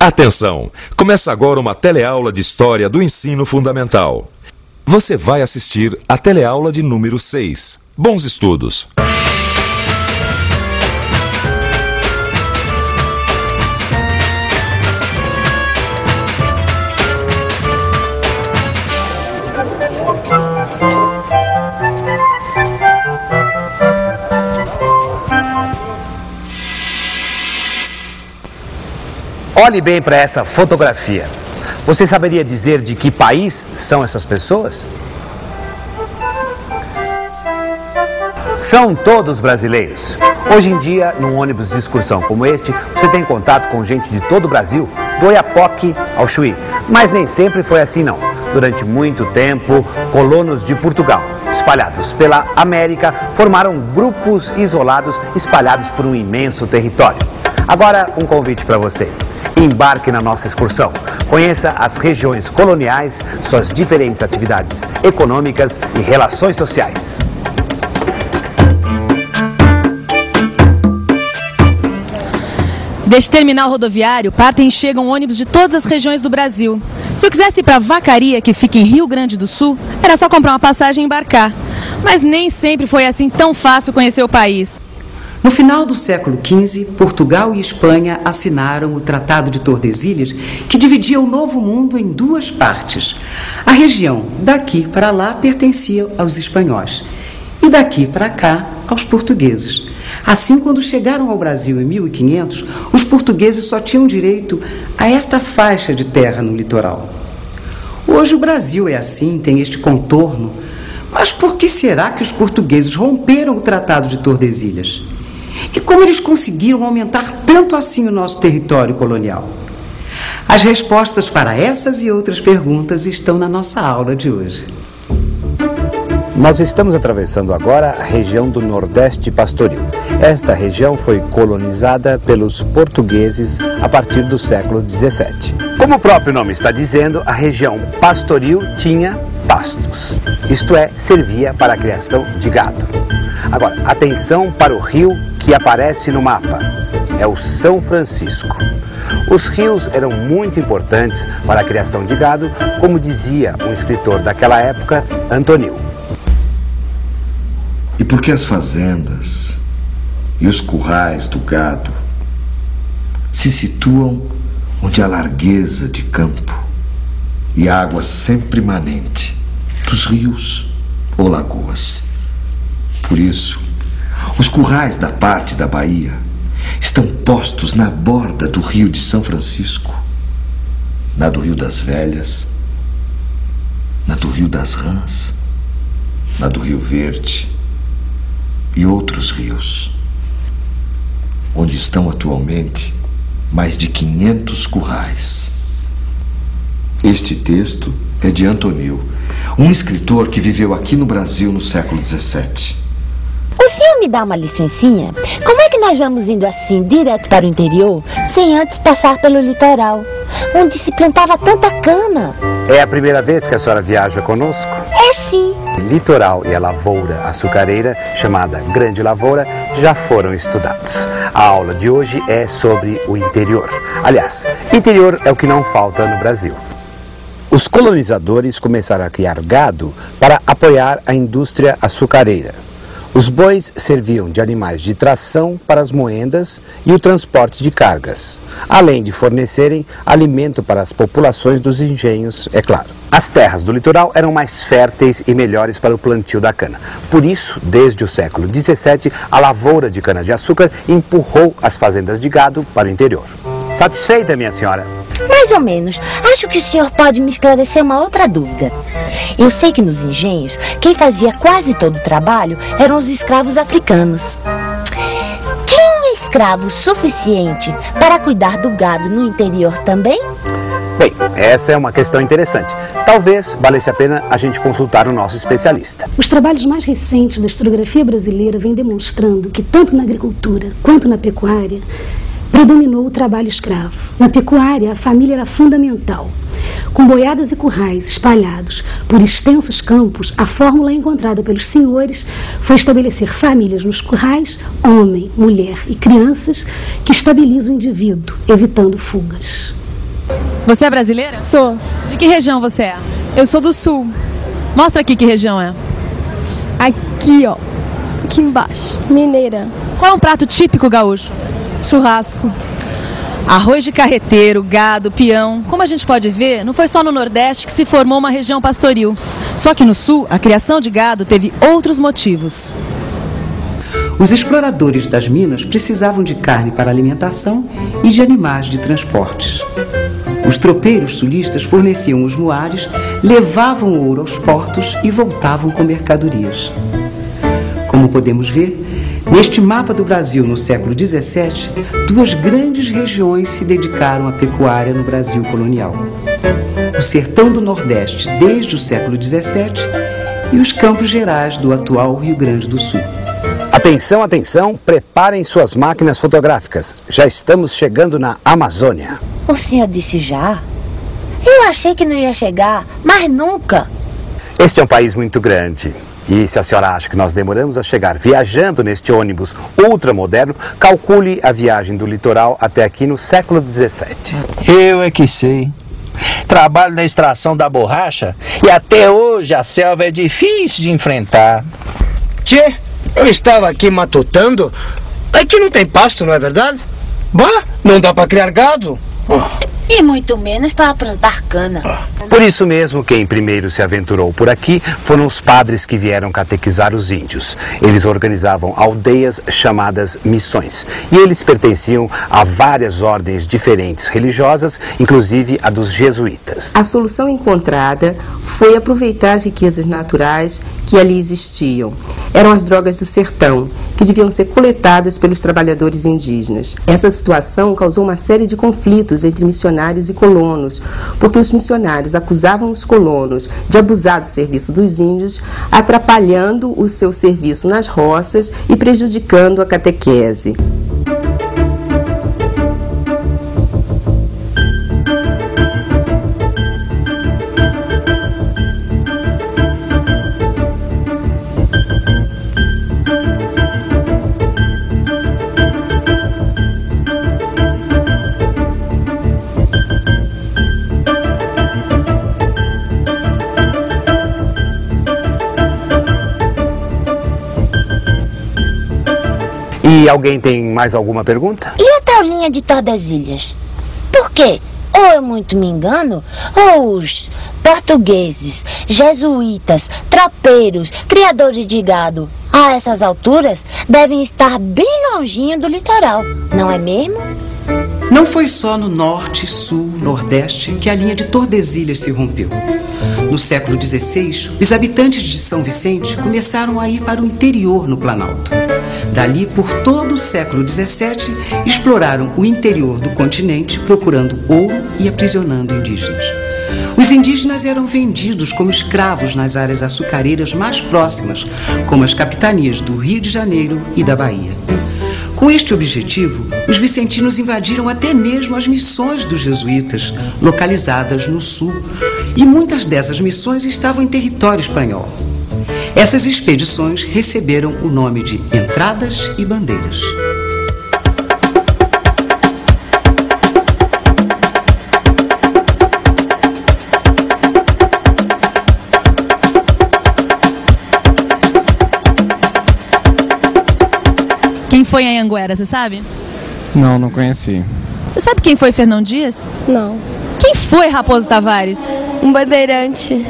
Atenção! Começa agora uma teleaula de História do Ensino Fundamental. Você vai assistir a teleaula de número 6. Bons estudos! Olhe bem para essa fotografia. Você saberia dizer de que país são essas pessoas? São todos brasileiros. Hoje em dia, num ônibus de excursão como este, você tem contato com gente de todo o Brasil, do Oiapoque ao Chuí. Mas nem sempre foi assim, não. Durante muito tempo, colonos de Portugal, espalhados pela América, formaram grupos isolados espalhados por um imenso território. Agora, um convite para você. Embarque na nossa excursão. Conheça as regiões coloniais, suas diferentes atividades econômicas e relações sociais. Deste terminal rodoviário partem e chegam ônibus de todas as regiões do Brasil. Se eu quisesse ir para Vacaria, que fica em Rio Grande do Sul, era só comprar uma passagem e embarcar. Mas nem sempre foi assim tão fácil conhecer o país. No final do século XV, Portugal e Espanha assinaram o Tratado de Tordesilhas, que dividia o Novo Mundo em duas partes. A região daqui para lá pertencia aos espanhóis e daqui para cá aos portugueses. Assim, quando chegaram ao Brasil em 1500, os portugueses só tinham direito a esta faixa de terra no litoral. Hoje o Brasil é assim, tem este contorno. Mas por que será que os portugueses romperam o Tratado de Tordesilhas? E como eles conseguiram aumentar tanto assim o nosso território colonial? As respostas para essas e outras perguntas estão na nossa aula de hoje. Nós estamos atravessando agora a região do Nordeste Pastoril. Esta região foi colonizada pelos portugueses a partir do século XVII. Como o próprio nome está dizendo, a região pastoril tinha pastos, isto é, servia para a criação de gado. Agora, atenção para o rio que aparece no mapa, é o São Francisco. Os rios eram muito importantes para a criação de gado, como dizia um escritor daquela época, Antonil. E por que as fazendas e os currais do gado se situam onde há largueza de campo e água sempre manente dos rios ou lagoas? Por isso, os currais da parte da Bahia estão postos na borda do rio de São Francisco, na do Rio das Velhas, na do Rio das Rãs, na do Rio Verde e outros rios, onde estão atualmente mais de 500 currais. Este texto é de Antonil, um escritor que viveu aqui no Brasil no século XVII. O senhor me dá uma licencinha? Como é que nós vamos indo assim, direto para o interior, sem antes passar pelo litoral, onde se plantava tanta cana? É a primeira vez que a senhora viaja conosco? É sim. Litoral e a lavoura açucareira, chamada Grande Lavoura, já foram estudados. A aula de hoje é sobre o interior. Aliás, interior é o que não falta no Brasil. Os colonizadores começaram a criar gado para apoiar a indústria açucareira. Os bois serviam de animais de tração para as moendas e o transporte de cargas, além de fornecerem alimento para as populações dos engenhos, é claro. As terras do litoral eram mais férteis e melhores para o plantio da cana. Por isso, desde o século XVII, a lavoura de cana-de-açúcar empurrou as fazendas de gado para o interior. Satisfeita, minha senhora? Mais ou menos. Acho que o senhor pode me esclarecer uma outra dúvida. Eu sei que nos engenhos, quem fazia quase todo o trabalho eram os escravos africanos. Tinha escravo suficiente para cuidar do gado no interior também? Bem, essa é uma questão interessante. Talvez valesse a pena a gente consultar o nosso especialista. Os trabalhos mais recentes da historiografia brasileira vêm demonstrando que tanto na agricultura quanto na pecuária predominou o trabalho escravo. Na pecuária, a família era fundamental. Com boiadas e currais espalhados por extensos campos, a fórmula encontrada pelos senhores foi estabelecer famílias nos currais, homem, mulher e crianças, que estabilizam o indivíduo, evitando fugas. Você é brasileira? Sou. De que região você é? Eu sou do sul. Mostra aqui que região é. Aqui, ó. Aqui embaixo. Mineira. Qual é um prato típico gaúcho? Churrasco. Arroz de carreteiro, gado, peão. Como a gente pode ver, não foi só no Nordeste que se formou uma região pastoril. Só que no Sul, a criação de gado teve outros motivos. Os exploradores das minas precisavam de carne para alimentação e de animais de transportes. Os tropeiros sulistas forneciam os muares, levavam o ouro aos portos e voltavam com mercadorias. Como podemos ver, neste mapa do Brasil no século XVII, duas grandes regiões se dedicaram à pecuária no Brasil colonial. O sertão do Nordeste desde o século XVII e os Campos Gerais do atual Rio Grande do Sul. Atenção, atenção, preparem suas máquinas fotográficas. Já estamos chegando na Amazônia. O senhor disse já? Eu achei que não ia chegar, mas nunca. Este é um país muito grande. E se a senhora acha que nós demoramos a chegar viajando neste ônibus ultramoderno, calcule a viagem do litoral até aqui no século XVII. Eu é que sei. Trabalho na extração da borracha e até hoje a selva é difícil de enfrentar. Tchê, eu estava aqui matutando. Aqui não tem pasto, não é verdade? Bah, não dá para criar gado. E muito menos para plantar cana. Por isso mesmo, quem primeiro se aventurou por aqui foram os padres que vieram catequizar os índios. Eles organizavam aldeias chamadas missões. E eles pertenciam a várias ordens diferentes religiosas, inclusive a dos jesuítas. A solução encontrada foi aproveitar as riquezas naturais que ali existiam. Eram as drogas do sertão, que deviam ser coletadas pelos trabalhadores indígenas. Essa situação causou uma série de conflitos entre missionários e colonos, porque os missionários acusavam os colonos de abusar do serviço dos índios, atrapalhando o seu serviço nas roças e prejudicando a catequese. E alguém tem mais alguma pergunta? E a taulinha de Tordesilhas? Por quê? Ou eu muito me engano, ou os portugueses, jesuítas, tropeiros, criadores de gado, a essas alturas, devem estar bem longinho do litoral, não é mesmo? Não foi só no norte, sul, nordeste que a linha de Tordesilhas se rompeu. No século XVI, os habitantes de São Vicente começaram a ir para o interior no Planalto. Dali, por todo o século XVII, exploraram o interior do continente procurando ouro e aprisionando indígenas. Os indígenas eram vendidos como escravos nas áreas açucareiras mais próximas, como as capitanias do Rio de Janeiro e da Bahia. Com este objetivo, os vicentinos invadiram até mesmo as missões dos jesuítas, localizadas no sul, e muitas dessas missões estavam em território espanhol. Essas expedições receberam o nome de Entradas e Bandeiras. Quem foi a Anhanguera, você sabe? Não conheci. Você sabe quem foi Fernão Dias? Não. Quem foi Raposo Tavares? Um bandeirante.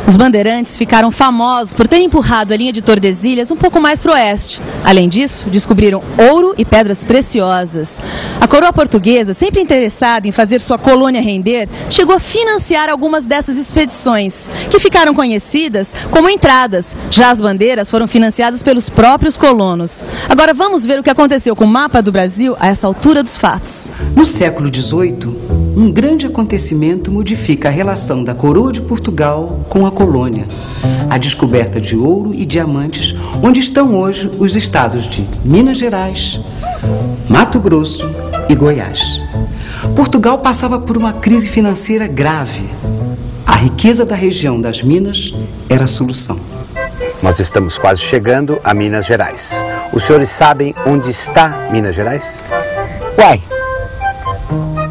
Os bandeirantes ficaram famosos por terem empurrado a linha de Tordesilhas um pouco mais para o oeste. Além disso, descobriram ouro e pedras preciosas. A coroa portuguesa, sempre interessada em fazer sua colônia render, chegou a financiar algumas dessas expedições, que ficaram conhecidas como entradas. Já as bandeiras foram financiadas pelos próprios colonos. Agora vamos ver o que aconteceu com o mapa do Brasil a essa altura dos fatos. No século XVIII, um grande acontecimento modifica a relação da coroa de Portugal com a colônia. A descoberta de ouro e diamantes, onde estão hoje os estados de Minas Gerais, Mato Grosso e Goiás. Portugal passava por uma crise financeira grave. A riqueza da região das minas era a solução. Nós estamos quase chegando a Minas Gerais. Os senhores sabem onde está Minas Gerais? Uai,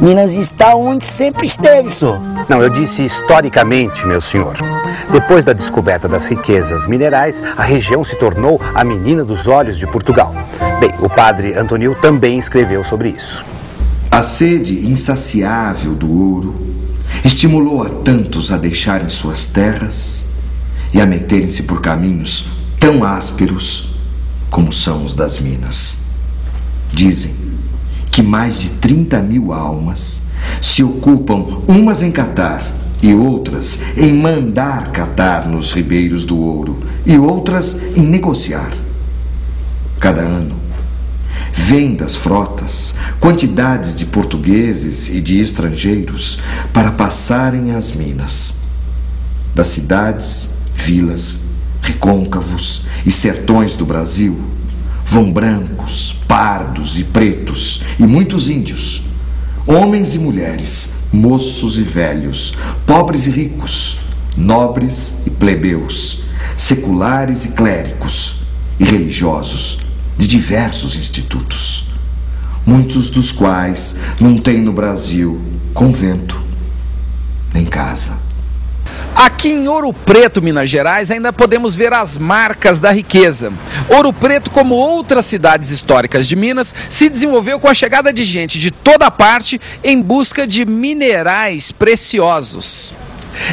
Minas está onde sempre esteve, senhor. Não, eu disse historicamente, meu senhor. Depois da descoberta das riquezas minerais, a região se tornou a menina dos olhos de Portugal. Bem, o padre Antonil também escreveu sobre isso. A sede insaciável do ouro estimulou a tantos a deixarem suas terras e a meterem-se por caminhos tão ásperos como são os das minas. Dizem que mais de 30.000 almas se ocupam umas em catar e outras em mandar catar nos ribeiros do ouro e outras em negociar. Cada ano, vêm das frotas quantidades de portugueses e de estrangeiros para passarem às minas. Das cidades, vilas, recôncavos e sertões do Brasil vão brancos, pardos e pretos e muitos índios, homens e mulheres, moços e velhos, pobres e ricos, nobres e plebeus, seculares e clérigos e religiosos de diversos institutos, muitos dos quais não têm no Brasil convento nem casa. Aqui em Ouro Preto, Minas Gerais, ainda podemos ver as marcas da riqueza. Ouro Preto, como outras cidades históricas de Minas, se desenvolveu com a chegada de gente de toda parte em busca de minerais preciosos.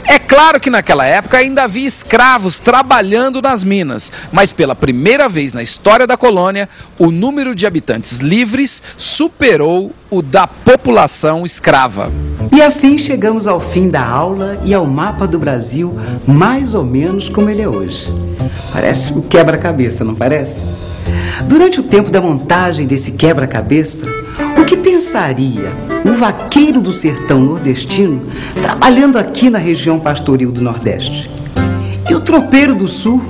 É claro que naquela época ainda havia escravos trabalhando nas minas, mas pela primeira vez na história da colônia, o número de habitantes livres superou o da população escrava. E assim chegamos ao fim da aula e ao mapa do Brasil, mais ou menos como ele é hoje. Parece um quebra-cabeça, não parece? Durante o tempo da montagem desse quebra-cabeça, o que pensaria o vaqueiro do sertão nordestino trabalhando aqui na região pastoril do Nordeste? E o tropeiro do Sul?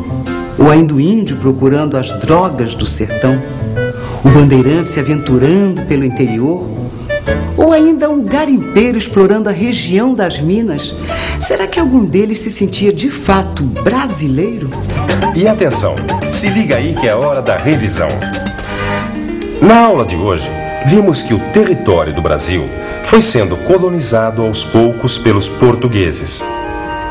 Ou ainda o índio procurando as drogas do sertão? O bandeirante se aventurando pelo interior? Ou ainda o garimpeiro explorando a região das minas? Será que algum deles se sentia de fato brasileiro? E atenção, se liga aí que é hora da revisão. Na aula de hoje, vimos que o território do Brasil foi sendo colonizado aos poucos pelos portugueses.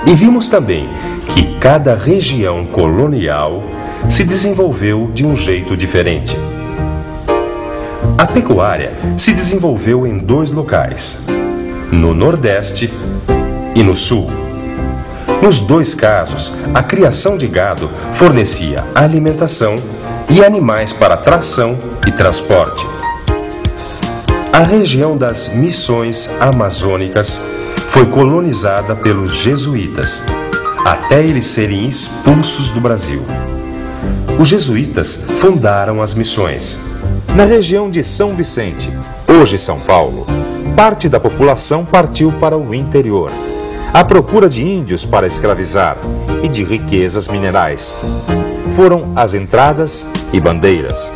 E vimos também que cada região colonial se desenvolveu de um jeito diferente. A pecuária se desenvolveu em 2 locais, no Nordeste e no Sul. Nos 2 casos, a criação de gado fornecia alimentação e animais para tração e transporte. A região das missões amazônicas foi colonizada pelos jesuítas, até eles serem expulsos do Brasil. Os jesuítas fundaram as missões. Na região de São Vicente, hoje São Paulo, parte da população partiu para o interior, à procura de índios para escravizar e de riquezas minerais. Foram as entradas e bandeiras.